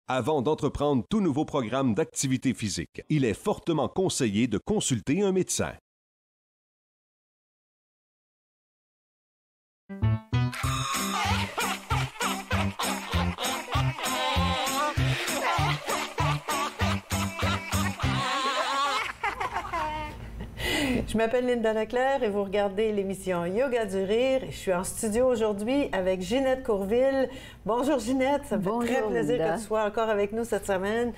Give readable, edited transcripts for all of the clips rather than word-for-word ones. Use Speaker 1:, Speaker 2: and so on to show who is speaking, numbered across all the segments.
Speaker 1: Avant d'entreprendre tout nouveau programme d'activité physique, il est fortement conseillé de consulter un médecin.
Speaker 2: Je m'appelle Linda Leclerc et vous regardez l'émission Yoga du Rire. Je suis en studio aujourd'hui avec Ginette Courville. Bonjour Ginette, ça me fait très plaisir que tu sois encore avec nous cette semaine.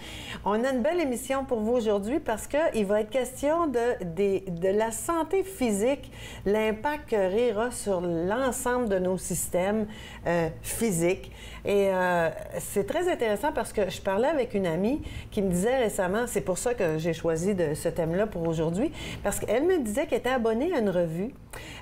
Speaker 2: On a une belle émission pour vous aujourd'hui parce qu'il va être question de la santé physique, l'impact que rire a sur l'ensemble de nos systèmes physiques. Et c'est très intéressant parce que je parlais avec une amie qui me disait récemment, c'est pour ça que j'ai choisi ce thème-là pour aujourd'hui, parce qu'elle me disait qu'elle était abonnée à une revue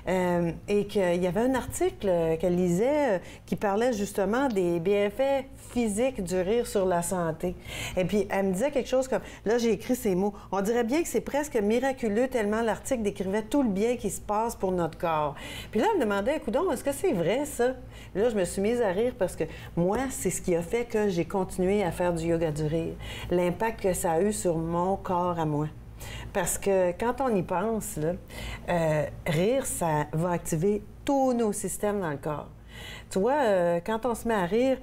Speaker 2: et qu'il y avait un article qu'elle lisait qui parlait justement des bienfaits physiques du rire sur la santé. Et puis, elle me disait quelque chose comme, là, j'ai écrit ces mots, on dirait bien que c'est presque miraculeux tellement l'article décrivait tout le bien qui se passe pour notre corps. Puis là, elle me demandait, coudonc, est-ce que c'est vrai, ça? Et là, je me suis mise à rire parce que moi, c'est ce qui a fait que j'ai continué à faire du yoga du rire. L'impact que ça a eu sur mon corps à moi. Parce que quand on y pense, là, rire, ça va activer tous nos systèmes dans le corps. Tu vois, quand on se met à rire,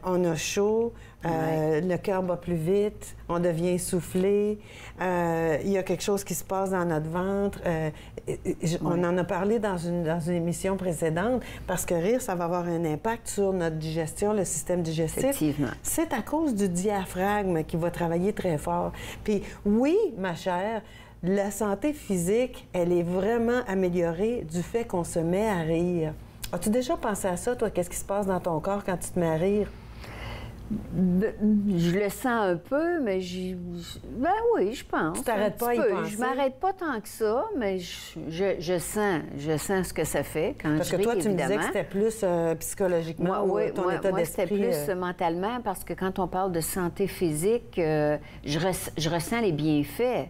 Speaker 2: on a chaud, le cœur bat plus vite, on devient essoufflé, il y a quelque chose qui se passe dans notre ventre. On en a parlé dans une émission précédente, parce que rire, ça va avoir un impact sur notre digestion, le système digestif.
Speaker 3: Effectivement.
Speaker 2: C'est à cause du diaphragme qui va travailler très fort. Puis oui, ma chère, la santé physique, elle est vraiment améliorée du fait qu'on se met à rire. As-tu déjà pensé à ça, toi? Qu'est-ce qui se passe dans ton corps quand tu te mets à rire?
Speaker 3: Je le sens un peu, mais ben oui, je pense.
Speaker 2: Tu t'arrêtes pas à y penser?
Speaker 3: Je m'arrête pas tant que ça, mais je sens ce que ça fait quand
Speaker 2: parce
Speaker 3: je ris,
Speaker 2: Parce que toi, tu
Speaker 3: évidemment.
Speaker 2: me disais que c'était plus psychologiquement ton état d'esprit.
Speaker 3: Moi, c'était plus mentalement, parce que quand on parle de santé physique, je ressens les bienfaits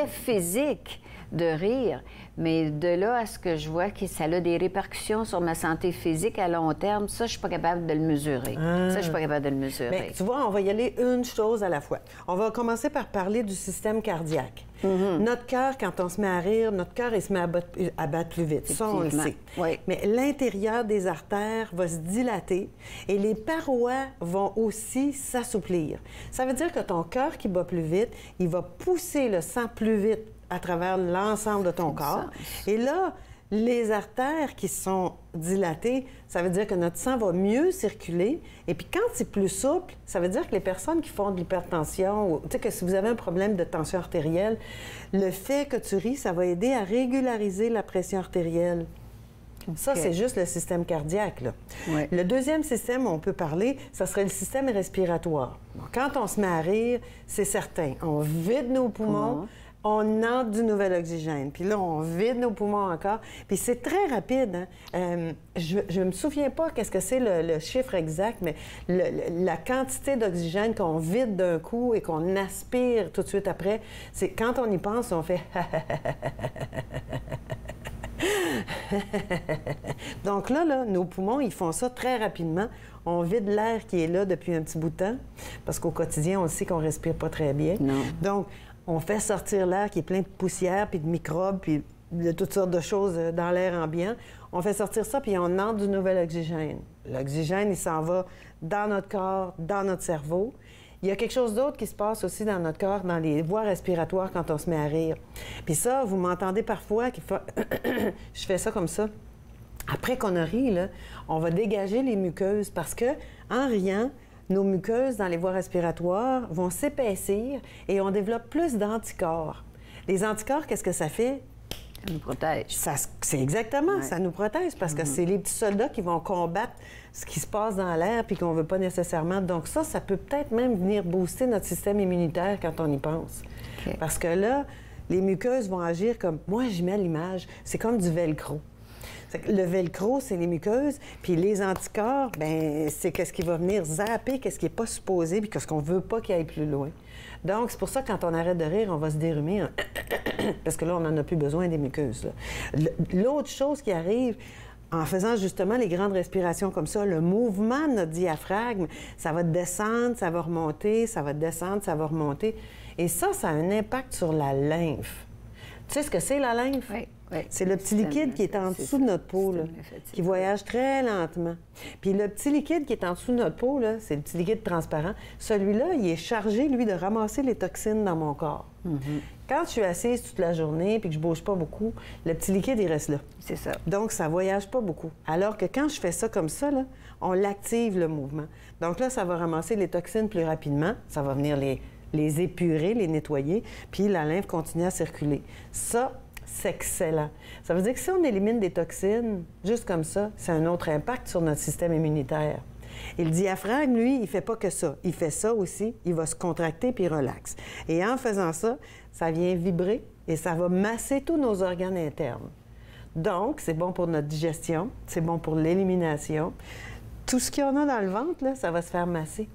Speaker 3: physiques de rire. Mais de là à ce que je vois que ça a des répercussions sur ma santé physique à long terme, ça, je suis pas capable de le mesurer. Ça, je suis pas capable de le mesurer.
Speaker 2: Mais tu vois, on va y aller une chose à la fois. On va commencer par parler du système cardiaque. Notre cœur, quand on se met à rire, notre cœur, il se met à battre plus vite. Ça, on le sait.
Speaker 3: Oui.
Speaker 2: Mais l'intérieur des artères va se dilater et les parois vont aussi s'assouplir. Ça veut dire que ton cœur qui bat plus vite, il va pousser le sang plus vite à travers l'ensemble de ton corps. Et là, les artères qui sont dilatées, ça veut dire que notre sang va mieux circuler. Et puis quand c'est plus souple, ça veut dire que les personnes qui font de l'hypertension, tu sais que si vous avez un problème de tension artérielle, le fait que tu ris, ça va aider à régulariser la pression artérielle. Okay. Ça, c'est juste le système cardiaque, là. Ouais. Le deuxième système, on peut parler, ça serait le système respiratoire. Donc, quand on se met à rire, c'est certain, on vide nos poumons, on entre du nouvel oxygène. Puis là, on vide nos poumons encore. Puis c'est très rapide. Hein? Je me souviens pas qu'est-ce que c'est le chiffre exact, mais la quantité d'oxygène qu'on vide d'un coup et qu'on aspire tout de suite après, c'est quand on y pense, on fait... Donc là, nos poumons, ils font ça très rapidement. On vide l'air qui est là depuis un petit bout de temps, parce qu'au quotidien, on sait qu'on respire pas très bien.
Speaker 3: Non.
Speaker 2: Donc, on fait sortir l'air qui est plein de poussière, puis de microbes, puis de toutes sortes de choses dans l'air ambiant. On fait sortir ça, puis on entre du nouvel oxygène. L'oxygène, il s'en va dans notre corps, dans notre cerveau. Il y a quelque chose d'autre qui se passe aussi dans notre corps, dans les voies respiratoires quand on se met à rire. Puis ça, vous m'entendez parfois, je fais ça comme ça. Après qu'on a ri, là, on va dégager les muqueuses parce que, en riant, nos muqueuses dans les voies respiratoires vont s'épaissir et on développe plus d'anticorps. Les anticorps, qu'est-ce que ça fait?
Speaker 3: Ça nous protège.
Speaker 2: C'est exactement, ça nous protège parce que c'est les petits soldats qui vont combattre ce qui se passe dans l'air puis qu'on ne veut pas nécessairement. Donc ça peut peut-être même venir booster notre système immunitaire quand on y pense. Okay. Parce que là, les muqueuses vont agir comme... Moi, j'y mets l'image, c'est comme du velcro. Le velcro, c'est les muqueuses, puis les anticorps, bien, c'est qu'est-ce qui va venir zapper, qu'est-ce qui n'est pas supposé, puis qu'est-ce qu'on ne veut pas qu'il aille plus loin. Donc, c'est pour ça que quand on arrête de rire, on va se dérumer, parce que là, on n'en a plus besoin des muqueuses. L'autre chose qui arrive, en faisant justement les grandes respirations comme ça, le mouvement de notre diaphragme, ça va descendre, ça va remonter, ça va descendre, ça va remonter. Et ça a un impact sur la lymphe. Tu sais ce que c'est, la lymphe?
Speaker 3: Oui. Oui.
Speaker 2: C'est le petit liquide qui est en dessous de notre peau, là, qui voyage très lentement. Puis le petit liquide qui est en dessous de notre peau, là, c'est le petit liquide transparent. Celui-là, il est chargé, lui, de ramasser les toxines dans mon corps. Quand je suis assise toute la journée puis que je bouge pas beaucoup, le petit liquide, il reste là.
Speaker 3: C'est ça.
Speaker 2: Donc, ça voyage pas beaucoup. Alors que quand je fais ça comme ça, là, on l'active, le mouvement. Donc là, ça va ramasser les toxines plus rapidement. Ça va venir les épurer, les nettoyer, puis la lymphe continue à circuler. Ça, c'est excellent. Ça veut dire que si on élimine des toxines, juste comme ça, c'est un autre impact sur notre système immunitaire. Et le diaphragme, lui, il fait pas que ça. Il fait ça aussi. Il va se contracter puis il relaxe. Et en faisant ça, ça vient vibrer et ça va masser tous nos organes internes. Donc, c'est bon pour notre digestion, c'est bon pour l'élimination. Tout ce qu'il y en a dans le ventre, là, ça va se faire masser.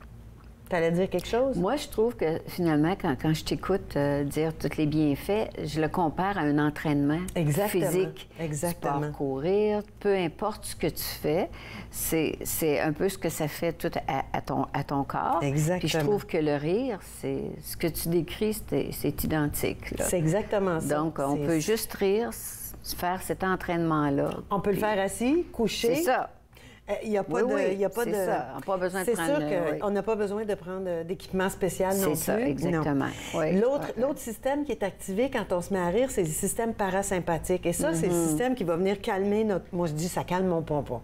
Speaker 2: Tu allais dire quelque chose?
Speaker 3: Moi, je trouve que finalement, quand je t'écoute dire tous les bienfaits, je le compare à un entraînement physique.
Speaker 2: Exactement.
Speaker 3: Sport, courir, peu importe ce que tu fais, c'est un peu ce que ça fait tout à ton corps.
Speaker 2: Exactement.
Speaker 3: Puis je trouve que le rire, c'est ce que tu décris, c'est identique.
Speaker 2: C'est exactement ça.
Speaker 3: Donc, on peut juste rire, faire cet entraînement-là.
Speaker 2: On peut le faire assis, couché.
Speaker 3: C'est ça.
Speaker 2: Il n'y a pas de...
Speaker 3: c'est ça. On n'a pas besoin de prendre...
Speaker 2: C'est sûr qu'on n'a pas besoin de prendre d'équipement spécial non plus.
Speaker 3: C'est ça, exactement. Oui.
Speaker 2: L'autre système qui est activé quand on se met à rire, c'est le système parasympathique. Et ça, c'est le système qui va venir calmer notre... Moi, je dis, ça calme mon pompon.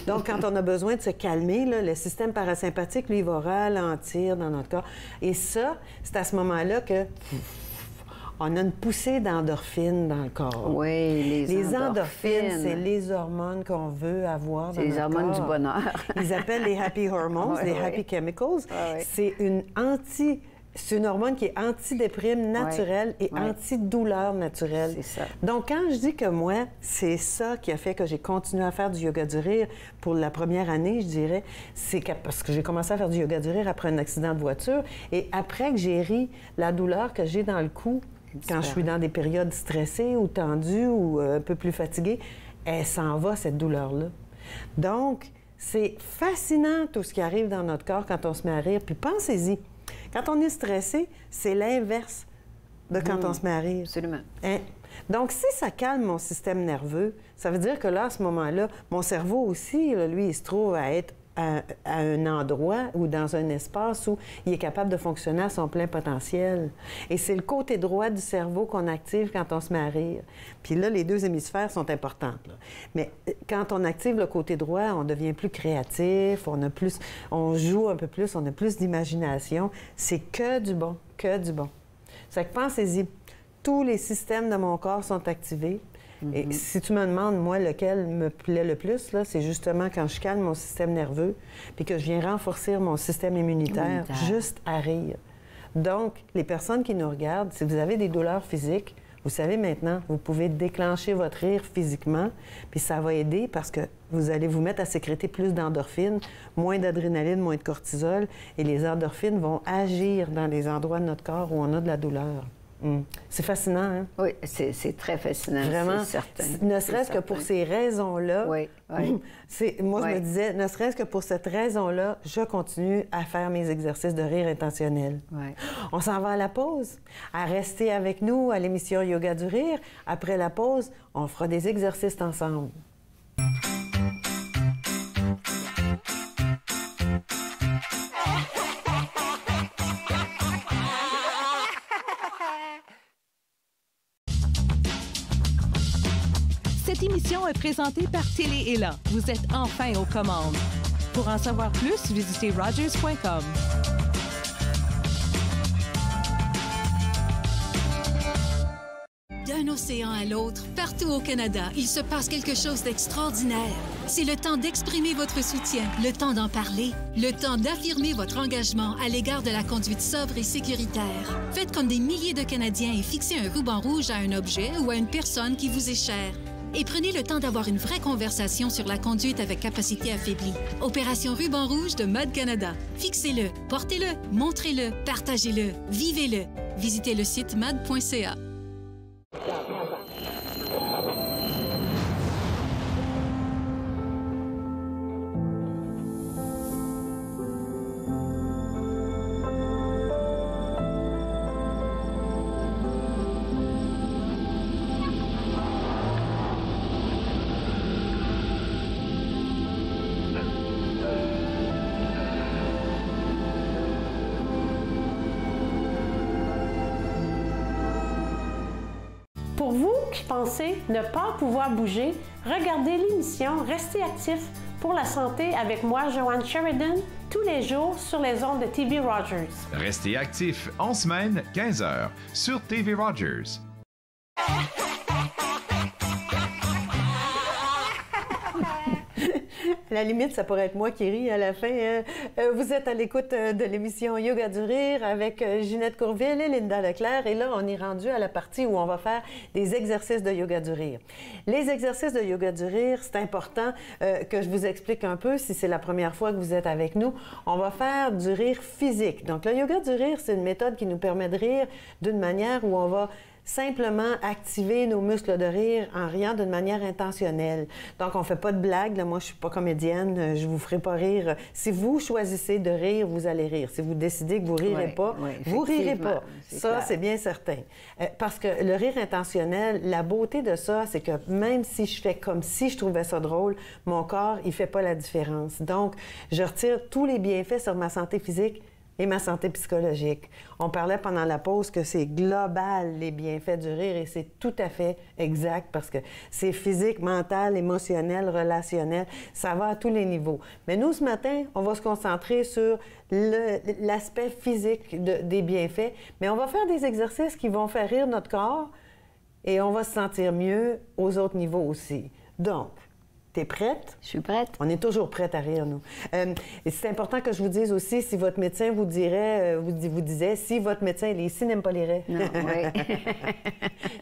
Speaker 2: Donc, quand on a besoin de se calmer, là, le système parasympathique, lui, il va ralentir dans notre corps. Et ça, c'est à ce moment-là que... On a une poussée d'endorphines dans le corps.
Speaker 3: Oui, les
Speaker 2: endorphines, c'est les hormones qu'on veut avoir dans notre corps.
Speaker 3: C'est les hormones du bonheur.
Speaker 2: Ils appellent les happy hormones, les happy chemicals. C'est une hormone qui est antidéprime naturelle et antidouleur naturelle.
Speaker 3: C'est ça.
Speaker 2: Donc, quand je dis que moi, c'est ça qui a fait que j'ai continué à faire du yoga du rire pour la première année, je dirais, c'est parce que j'ai commencé à faire du yoga du rire après un accident de voiture et après que j'ai ri, la douleur que j'ai dans le cou, quand je suis dans des périodes stressées ou tendues ou un peu plus fatiguée, elle s'en va, cette douleur-là. Donc, c'est fascinant tout ce qui arrive dans notre corps quand on se met à rire. Puis pensez-y, quand on est stressé, c'est l'inverse de quand on se met à rire.
Speaker 3: Absolument.
Speaker 2: Hein? Donc, si ça calme mon système nerveux, ça veut dire que là, à ce moment-là, mon cerveau aussi, là, lui, il se trouve à être à un endroit ou dans un espace où il est capable de fonctionner à son plein potentiel. Et c'est le côté droit du cerveau qu'on active quand on se met à rire. Puis là, les deux hémisphères sont importants. Là. Mais quand on active le côté droit, on devient plus créatif, on joue un peu plus, on a plus d'imagination. C'est que du bon, que du bon. C'est que pensez-y, tous les systèmes de mon corps sont activés. Et si tu me demandes, moi, lequel me plaît le plus, là, c'est justement quand je calme mon système nerveux puis que je viens renforcer mon système immunitaire juste à rire. Donc, les personnes qui nous regardent, si vous avez des douleurs physiques, vous savez maintenant, vous pouvez déclencher votre rire physiquement, puis ça va aider parce que vous allez vous mettre à sécréter plus d'endorphines, moins d'adrénaline, moins de cortisol, et les endorphines vont agir dans les endroits de notre corps où on a de la douleur. C'est fascinant, hein?
Speaker 3: Oui, c'est très fascinant.
Speaker 2: Vraiment.
Speaker 3: C'est certain.
Speaker 2: Ne serait-ce que pour ces raisons-là.
Speaker 3: Oui.
Speaker 2: Moi, je me disais, ne serait-ce que pour cette raison-là, je continue à faire mes exercices de rire intentionnel.
Speaker 3: Oui.
Speaker 2: On s'en va à la pause. À rester avec nous à l'émission Yoga du rire. Après la pause, on fera des exercices ensemble.
Speaker 4: Cette émission est présentée par Télé Élan. Vous êtes enfin aux commandes. Pour en savoir plus, visitez Rogers.com.
Speaker 5: D'un océan à l'autre, partout au Canada, il se passe quelque chose d'extraordinaire. C'est le temps d'exprimer votre soutien, le temps d'en parler, le temps d'affirmer votre engagement à l'égard de la conduite sobre et sécuritaire. Faites comme des milliers de Canadiens et fixez un ruban rouge à un objet ou à une personne qui vous est chère. Et prenez le temps d'avoir une vraie conversation sur la conduite avec capacité affaiblie. Opération Ruban Rouge de Mode Canada. Fixez-le, portez-le, montrez-le, partagez-le, vivez-le. Visitez le site mad.ca.
Speaker 6: qui pensez ne pas pouvoir bouger, regardez l'émission Restez actif pour la santé avec moi, Joanne Sheridan, tous les jours sur les ondes de TV Rogers.
Speaker 7: Restez actif en semaine, 15h, sur TV Rogers.
Speaker 2: À la limite, ça pourrait être moi qui ris à la fin. Vous êtes à l'écoute de l'émission Yoga du rire avec Ginette Courville et Linda Leclerc. Et là, on est rendu à la partie où on va faire des exercices de yoga du rire. Les exercices de yoga du rire, c'est important que je vous explique un peu si c'est la première fois que vous êtes avec nous. On va faire du rire physique. Donc, le yoga du rire, c'est une méthode qui nous permet de rire d'une manière où on va simplement activer nos muscles de rire en riant d'une manière intentionnelle. Donc, on ne fait pas de blagues. Là, moi, je ne suis pas comédienne. Je ne vous ferai pas rire. Si vous choisissez de rire, vous allez rire. Si vous décidez que vous ne rirez pas, vous ne rirez pas. Ça, c'est bien certain. Parce que le rire intentionnel, la beauté de ça, c'est que même si je fais comme si je trouvais ça drôle, mon corps, il ne fait pas la différence. Donc, je retire tous les bienfaits sur ma santé physique et ma santé psychologique. On parlait pendant la pause que c'est global, les bienfaits du rire, et c'est tout à fait exact parce que c'est physique, mental, émotionnel, relationnel, ça va à tous les niveaux. Mais nous, ce matin, on va se concentrer sur l'aspect physique des bienfaits, mais on va faire des exercices qui vont faire rire notre corps et on va se sentir mieux aux autres niveaux aussi. Donc, t'es prête?
Speaker 3: Je suis prête.
Speaker 2: On est toujours prête à rire, nous. Et c'est important que je vous dise aussi, si votre médecin vous dirait, vous disait, si votre médecin, les ici n'aiment pas les raies.
Speaker 3: Non, oui.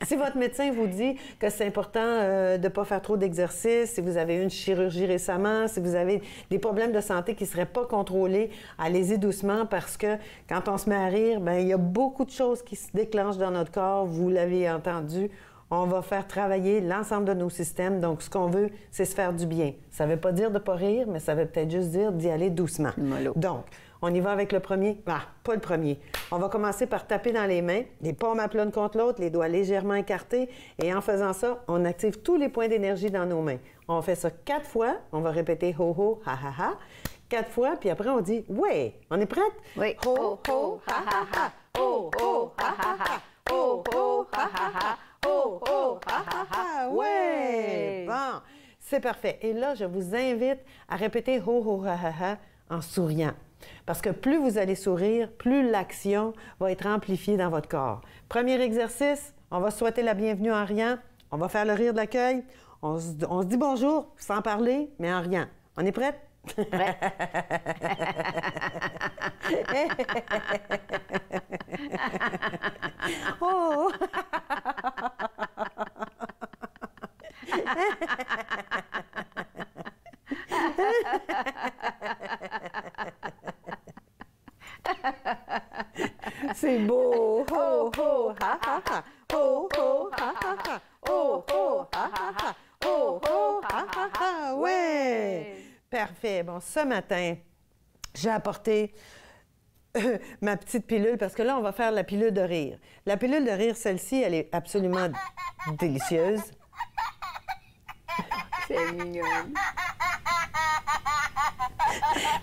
Speaker 2: Si votre médecin vous dit que c'est important de ne pas faire trop d'exercice, si vous avez eu une chirurgie récemment, si vous avez des problèmes de santé qui ne seraient pas contrôlés, allez-y doucement parce que quand on se met à rire, bien, il y a beaucoup de choses qui se déclenchent dans notre corps, vous l'avez entendu. On va faire travailler l'ensemble de nos systèmes. Donc, ce qu'on veut, c'est se faire du bien. Ça ne veut pas dire de ne pas rire, mais ça veut peut-être juste dire d'y aller doucement.
Speaker 3: Mollo.
Speaker 2: Donc, on y va avec le premier. Ah, pas le premier. On va commencer par taper dans les mains, les paumes à plat l'une contre l'autre, les doigts légèrement écartés. Et en faisant ça, on active tous les points d'énergie dans nos mains. On fait ça 4 fois. On va répéter « ho, ho, ha, ha, ha ». 4 fois, puis après, on dit « ouais ». On est prête?
Speaker 3: Oui.
Speaker 2: Ho, ho, ha, ha, ha. Ho, ho, ha, ha, ha. Ho, ho, ha, ha, ha. Oh, oh, ha, ha, ha, ouais! Bon, c'est parfait. Et là, je vous invite à répéter « ho, ho, ha, ha, ha » en souriant. Parce que plus vous allez sourire, plus l'action va être amplifiée dans votre corps. Premier exercice, on va souhaiter la bienvenue en riant. On va faire le rire de l'accueil. On se dit bonjour sans parler, mais en riant. On est prête?
Speaker 3: Prête.
Speaker 2: Oh! C'est beau! Ho, ho, ha, ha, ha! Ho, ho, ha, ha, ha! Ho, ho, ha, ha, ha! Ho, ho, ha, ha, ha! Ouais! Parfait. Bon, ce matin, j'ai apporté ma petite pilule parce que là, on va faire la pilule de rire. La pilule de rire, celle-ci, elle est absolument délicieuse.
Speaker 3: C'est mignon.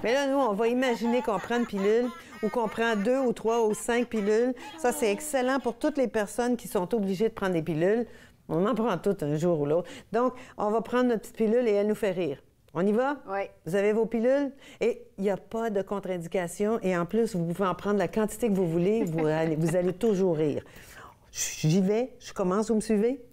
Speaker 2: Mais là, nous, on va imaginer qu'on prend une pilule ou qu'on prend 2 ou 3 ou 5 pilules. Ça, c'est excellent pour toutes les personnes qui sont obligées de prendre des pilules. On en prend toutes un jour ou l'autre. Donc, on va prendre notre petite pilule et elle nous fait rire. On y va?
Speaker 3: Oui.
Speaker 2: Vous avez vos pilules et il n'y a pas de contre-indication. Et en plus, vous pouvez en prendre la quantité que vous voulez. Vous allez toujours rire. J'y vais. Je commence. Vous me suivez?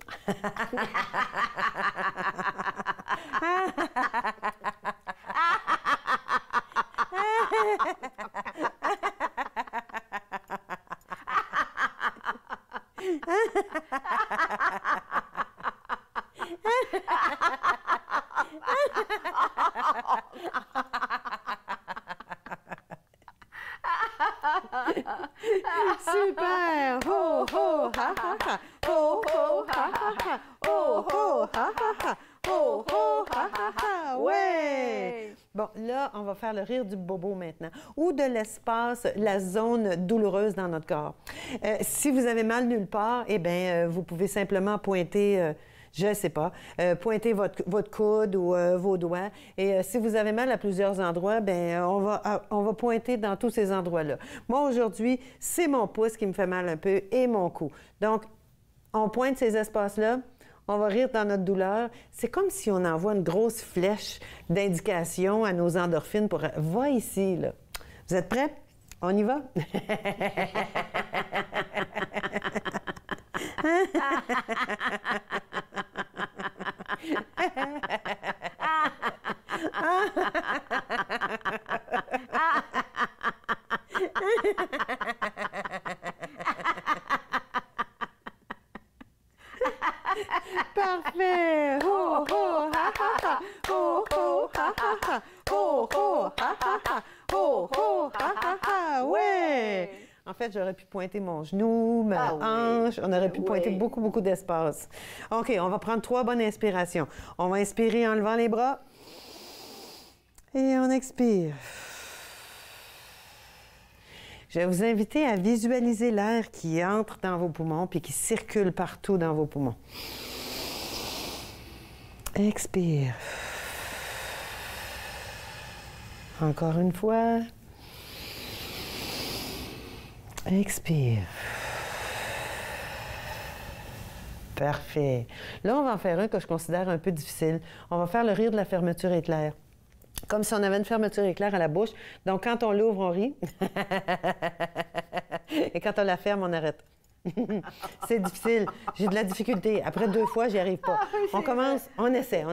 Speaker 2: Super! Ho, ho, ha, ha, ha! Ho, ho, ha, ha, ha! Ho, ho, ha, ha, ha! Ho, ho, ha, ha, ha! Ouais! Bon, là, on va faire le rire du bobo maintenant, ou de l'espace, la zone douloureuse dans notre corps. Si vous avez mal nulle part, eh bien, vous pouvez simplement pointer... je ne sais pas, pointez votre coude ou vos doigts. Et si vous avez mal à plusieurs endroits, bien, on va pointer dans tous ces endroits-là. Moi, aujourd'hui, c'est mon pouce qui me fait mal un peu et mon cou. Donc, On pointe ces espaces-là. On va rire dans notre douleur. C'est comme si on envoie une grosse flèche d'indication à nos endorphines pour « Va ici, là ». Vous êtes prêts? On y va? Parfait! Ho, ho, ha, ha, ha! Ho, ho, ha, ha, ha! Ho, ho, ha, ha, ha! Ho, ho, ha, ha, ha! Ouais! En fait, j'aurais pu pointer mon genou, ma hanche. On aurait pu pointer beaucoup, beaucoup d'espace. OK, on va prendre 3 bonnes inspirations. On va inspirer en levant les bras. Et on expire. Je vais vous inviter à visualiser l'air qui entre dans vos poumons puis qui circule partout dans vos poumons. Expire. Encore une fois. Expire. Parfait. Là, on va en faire un que je considère un peu difficile. On va faire le rire de la fermeture éclair. Comme si on avait une fermeture éclair à la bouche. Donc, quand on l'ouvre, on rit. Et quand on la ferme, on arrête. C'est difficile. J'ai de la difficulté. Après 2 fois, j'y arrive pas. On commence, on essaie.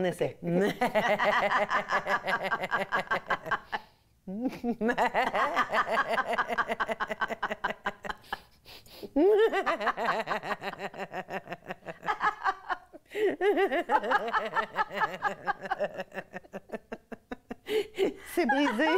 Speaker 2: C'est brisé.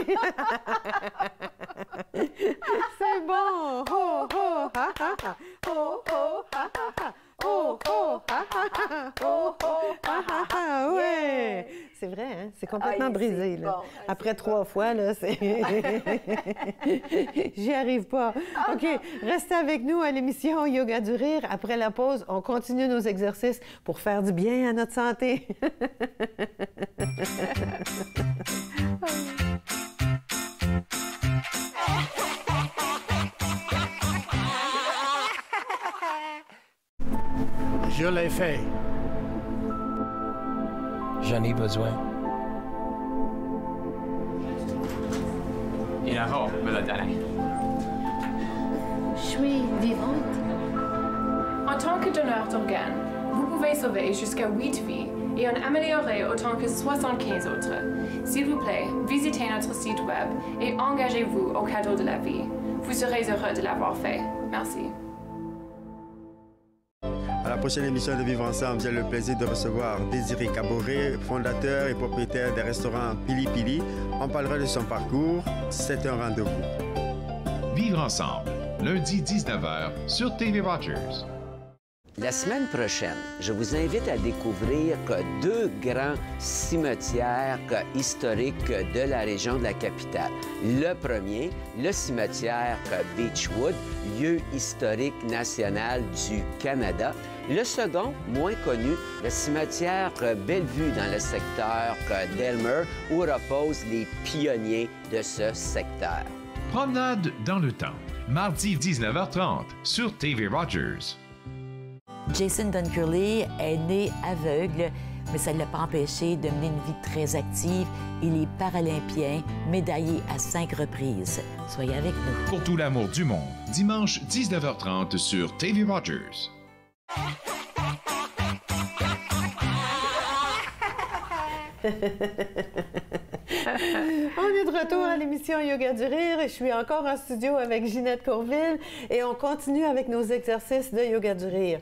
Speaker 2: C'est bon. Ho, ho, ha, ha, ha. Ho, ho, ha, ha, ha. Ho, ho, ha, ha, ha. Ho, ho, ha, ha, ha. Ouais. C'est vrai, hein? C'est complètement brisé, là. Bon, après 3 fois, là, c'est... J'y arrive pas. OK, restez avec nous à l'émission Yoga du rire. Après la pause, on continue nos exercices pour faire du bien à notre santé.
Speaker 8: Je l'ai fait. J'en ai besoin.
Speaker 9: Inaro, me l'a donné.
Speaker 10: Je suis vivante.
Speaker 11: En tant que donneur d'organes, vous pouvez sauver jusqu'à 8 vies et en améliorer autant que 75 autres. S'il vous plaît, visitez notre site web et engagez-vous au cadeau de la vie. Vous serez heureux de l'avoir fait. Merci.
Speaker 12: À la prochaine émission de Vivre Ensemble, j'ai le plaisir de recevoir Désiré Caboret, fondateur et propriétaire des restaurants Pili Pili. On parlera de son parcours. C'est un rendez-vous.
Speaker 7: Vivre Ensemble, lundi 19h sur TV Rogers.
Speaker 13: La semaine prochaine, je vous invite à découvrir 2 grands cimetières historiques de la région de la capitale. Le premier, le cimetière Beechwood, lieu historique national du Canada. Le second, moins connu, le cimetière Bellevue dans le secteur d'Elmer, où reposent les pionniers de ce secteur.
Speaker 7: Promenade dans le temps, mardi 19h30 sur TV Rogers.
Speaker 14: Jason Duncurley est né aveugle, mais ça ne l'a pas empêché de mener une vie très active. Il est paralympien, médaillé à 5 reprises. Soyez avec nous.
Speaker 7: Pour tout l'amour du monde, dimanche 19h30 sur TV Rogers.
Speaker 2: On est de retour à l'émission Yoga du rire et je suis encore en studio avec Ginette Courville et on continue avec nos exercices de Yoga du rire.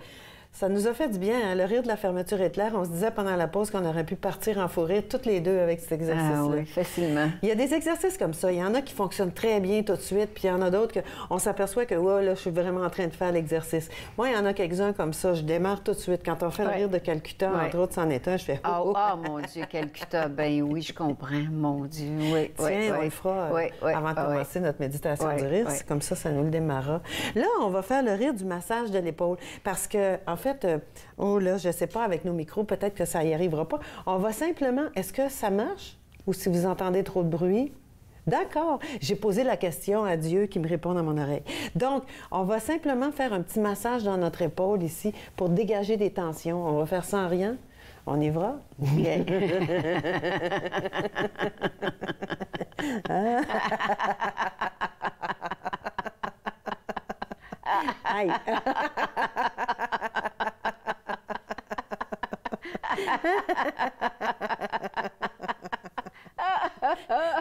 Speaker 2: Ça nous a fait du bien, hein? Le rire de la fermeture éclair. On se disait pendant la pause qu'on aurait pu partir en fou rire toutes les deux avec cet exercice-là.
Speaker 3: Ah oui, facilement.
Speaker 2: Il y a des exercices comme ça. Il y en a qui fonctionnent très bien tout de suite, puis il y en a d'autres qu'on s'aperçoit que ouais, là, je suis vraiment en train de faire l'exercice. Moi, il y en a quelques-uns comme ça. Je démarre tout de suite. Quand on fait le rire de Calcutta, entre autres, c'en est un, je fais «
Speaker 3: oh, mon Dieu, Calcutta, ben oui, je comprends, mon Dieu, oui.
Speaker 2: Tiens, on le fera avant de commencer notre méditation du rire. C'est comme ça, ça nous le démarrera. Là, on va faire le rire du massage de l'épaule parce que, en fait, oh là, je sais pas, avec nos micros, peut-être que ça y arrivera pas. On va simplement... Est-ce que ça marche? Ou si vous entendez trop de bruit? D'accord. J'ai posé la question à Dieu qui me répond dans mon oreille. Donc, on va simplement faire un petit massage dans notre épaule ici pour dégager des tensions. On va faire sans rien. On y va? Bien. Aïe.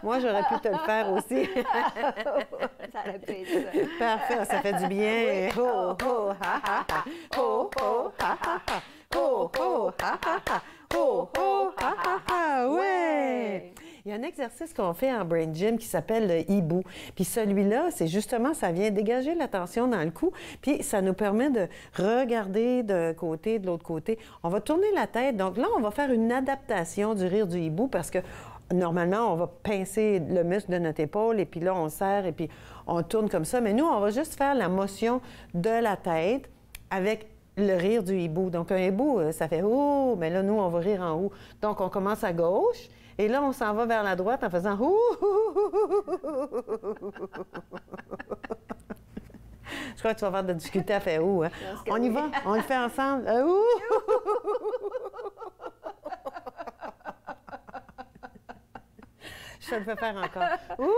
Speaker 2: Moi, j'aurais pu te le faire aussi.
Speaker 3: Ça aurait pu être ça.
Speaker 2: Parfait, ça fait du bien.
Speaker 3: Oui.
Speaker 2: Ho, ho, ha, ha, ha. Ho, ho, ha, ha, ha. Ho, ho, ha, ha, ha. Ho, ho, ha, ha, ha. Ouais! Il y a un exercice qu'on fait en Brain Gym qui s'appelle le hibou. Puis celui-là, c'est justement, ça vient dégager la tension dans le cou, puis ça nous permet de regarder d'un côté, de l'autre côté. On va tourner la tête. Donc là, on va faire une adaptation du rire du hibou parce que normalement, on va pincer le muscle de notre épaule et puis là, on serre et puis on tourne comme ça. Mais nous, on va juste faire la motion de la tête avec le rire du hibou. Donc, un hibou, ça fait « ouh », mais là, nous, on va rire en « ouh ». Donc, on commence à gauche et là, on s'en va vers la droite en faisant « ouh ». Je crois que tu vas avoir de la difficulté à faire « ouh ». Hein? On y va? On le fait ensemble? « Ouh ». Je te le fais faire encore. Ouh!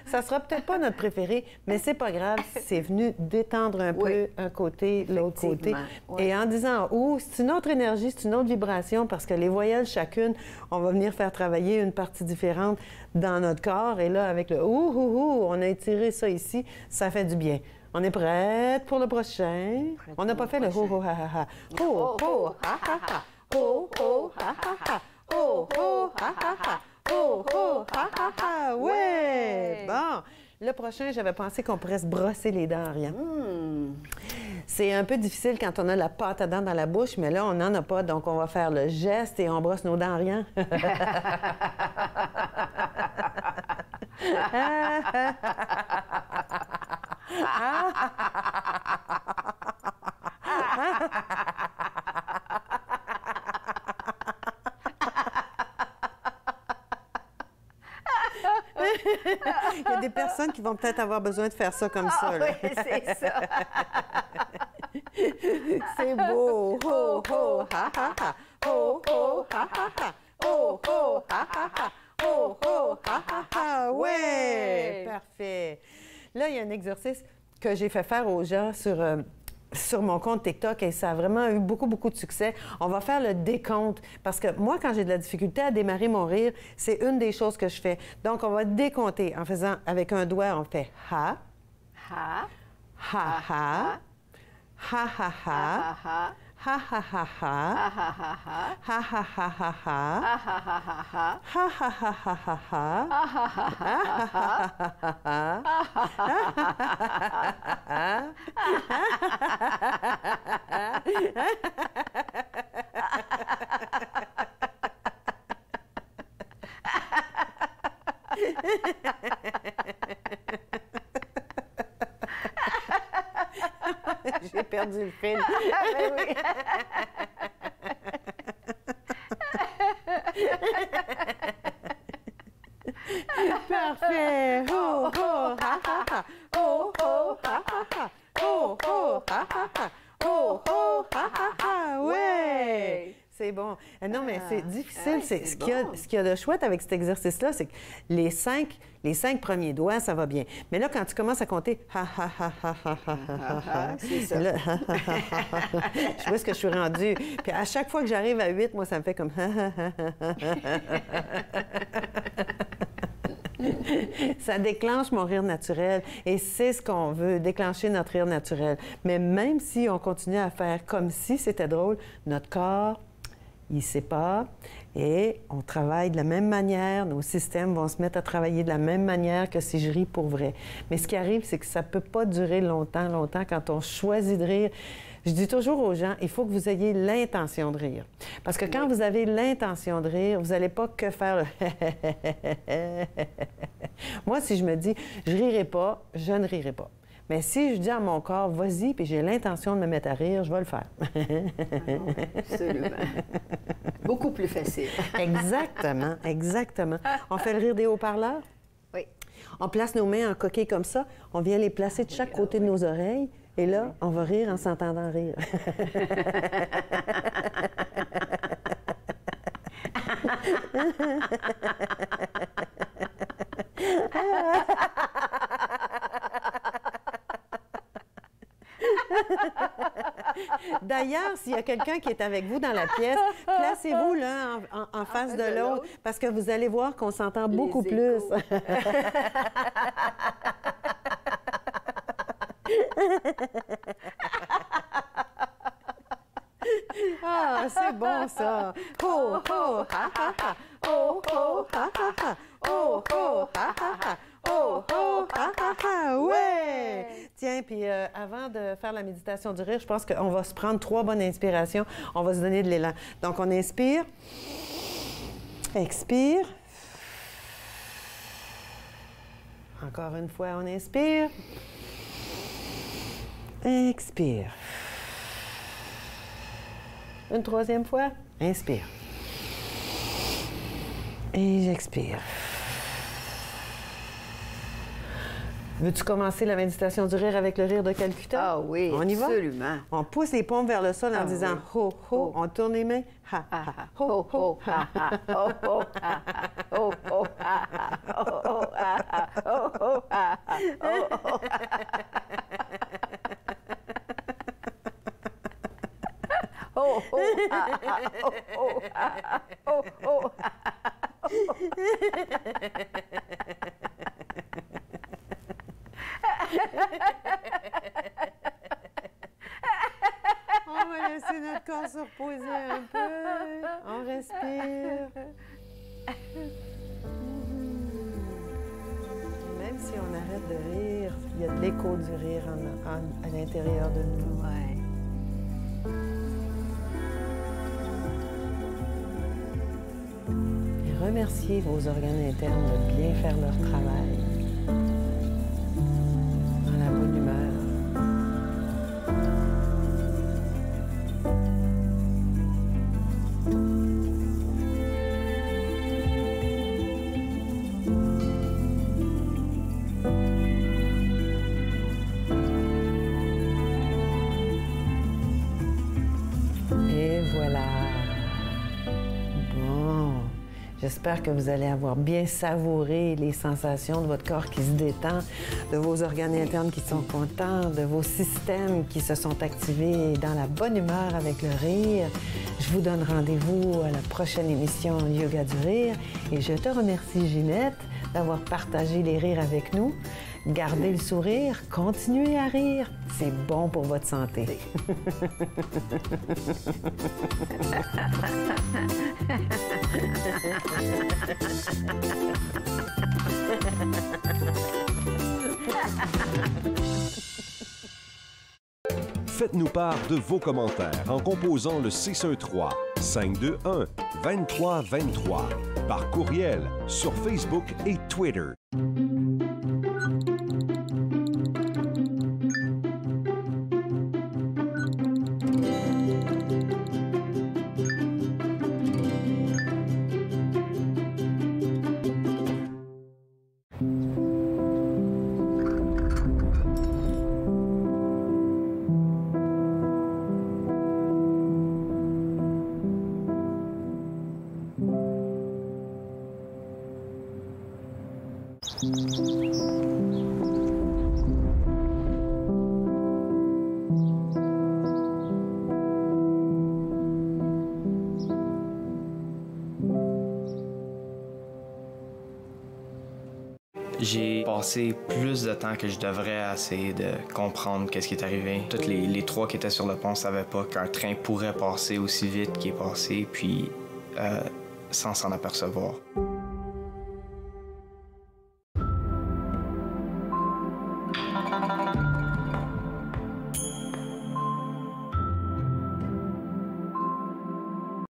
Speaker 2: Ça sera peut-être pas notre préféré, mais c'est pas grave. C'est venu détendre un peu un côté, l'autre côté. Oui. Et en disant « ouh », c'est une autre énergie, c'est une autre vibration parce que les voyelles, chacune, on va venir faire travailler une partie différente dans notre corps. Et là, avec le « ouh, ouh, ouh », on a étiré ça ici, ça fait du bien. On est prête pour le prochain? On n'a pas fait le ho ho ha ha ha. Ho ho ha ha ha. Ho ho ha ha ha. Ho ho ha ha ha. Ho ho ha ha ha. Ouais! Bon, le prochain, j'avais pensé qu'on pourrait se brosser les dents, Ariane. C'est un peu difficile quand on a la pâte à dents dans la bouche, mais là, on n'en a pas, donc on va faire le geste et on brosse nos dents, Ariane. Il y a des personnes qui vont peut-être avoir besoin de faire ça comme ça. Là.
Speaker 3: Oui, c'est ça.
Speaker 2: C'est beau. Ho, ho, ha, ha, ha. Ho, ho, ha, ha, ha. Ho, ho, ha, ha, ha. Ho, ho, ha, ha, ha. Ouais! Parfait. Là, il y a un exercice que j'ai fait faire aux gens sur mon compte TikTok et ça a vraiment eu beaucoup, beaucoup de succès. On va faire le décompte parce que moi, quand j'ai de la difficulté à démarrer mon rire, c'est une des choses que je fais. Donc, on va décompter en faisant avec un doigt, on fait ha, ha, ha, ha, ha, ha, ha, ha, ha, ha, ha, ha, ha, ha, ha, ha, J'ai perdu le fil.
Speaker 3: Oui.
Speaker 2: Parfait. Ho, ho, ha, ha, ha. Ho, ho, ha, ha, ha. Ho, ho, ha, ha, ha. Ho, ho, ha, ha, ha. Ouais! C'est bon. Non, mais c'est difficile. Ce qu'il y a de chouette avec cet exercice-là, c'est que les cinq premiers doigts, ça va bien. Mais là, quand tu commences à compter, ha, ha, ha, ha, ha, ha, ha, ha,
Speaker 3: c'est ça.
Speaker 2: Là, je vois ce que je suis rendue. Puis à chaque fois que j'arrive à 8, moi, ça me fait comme ça déclenche mon rire naturel et c'est ce qu'on veut, déclencher notre rire naturel. Mais même si on continue à faire comme si c'était drôle, notre corps, il ne sait pas et on travaille de la même manière, nos systèmes vont se mettre à travailler de la même manière que si je ris pour vrai. Mais ce qui arrive, c'est que ça ne peut pas durer longtemps quand on choisit de rire. Je dis toujours aux gens, il faut que vous ayez l'intention de rire. Parce que quand vous avez l'intention de rire, vous n'allez pas que faire le Moi, si je me dis, je ne rirai pas, je ne rirai pas. Mais si je dis à mon corps, vas-y, puis j'ai l'intention de me mettre à rire, je vais le faire.
Speaker 3: Absolument. Beaucoup plus facile.
Speaker 2: Exactement, exactement. On fait le rire des haut-parleurs?
Speaker 3: Oui.
Speaker 2: On place nos mains en coquille comme ça, on vient les placer de chaque côté de nos oreilles, et là, on va rire en s'entendant rire. D'ailleurs, s'il y a quelqu'un qui est avec vous dans la pièce, placez-vous l'un en face de l'autre parce que vous allez voir qu'on s'entend beaucoup plus. Ah, c'est bon ça! Oh, oh, ha, ha, ha! Oh, oh, ha, ha, ha! Oh, oh, ha, ha, ha! Oh, oh, ha, ha, ha! Ouais! Tiens, puis avant de faire la méditation du rire, je pense qu'on va se prendre 3 bonnes inspirations. On va se donner de l'élan. Donc, on inspire. Expire. Encore une fois, on inspire. Expire. Une 3e fois, inspire. Et j'expire. Veux-tu commencer la méditation du rire avec le rire de Calcutta?
Speaker 3: Ah oui,
Speaker 2: on y va?
Speaker 3: Absolument.
Speaker 2: On pousse les paumes vers le sol en disant ho, ho. On tourne les mains. Ha, ha, ha. Ho, ho, ha, ha. Ho, ho, ha, ha. Ho, ho, ha, ha. Ho, ho, ha, ha. Ho, ho, ha, ha. Ho, ho, ha, ha. Oh, oh, ah, ah, oh, oh, ah, ah, oh, oh, ah, ah, On va laisser notre corps se reposer un peu. On respire. Même si on arrête de rire, il y a de l'écho du rire à l'intérieur de nous.
Speaker 3: Ouais.
Speaker 2: Et remerciez vos organes internes de bien faire leur travail. Dans la bonne humeur. Et voilà. Bon. J'espère que vous allez avoir bien savouré les sensations de votre corps qui se détend, de vos organes internes qui sont contents, de vos systèmes qui se sont activés dans la bonne humeur avec le rire. Je vous donne rendez-vous à la prochaine émission Yoga du rire et je te remercie, Ginette, d'avoir partagé les rires avec nous. Gardez le sourire, continuez à rire, c'est bon pour votre santé.
Speaker 1: Faites-nous part de vos commentaires en composant le 613-521-2323 par courriel sur Facebook et Twitter.
Speaker 9: J'ai passé plus de temps que je devrais à essayer de comprendre qu'est-ce qui est arrivé. Tous les 3 qui étaient sur le pont ne savaient pas qu'un train pourrait passer aussi vite qu'il est passé, puis sans s'en apercevoir.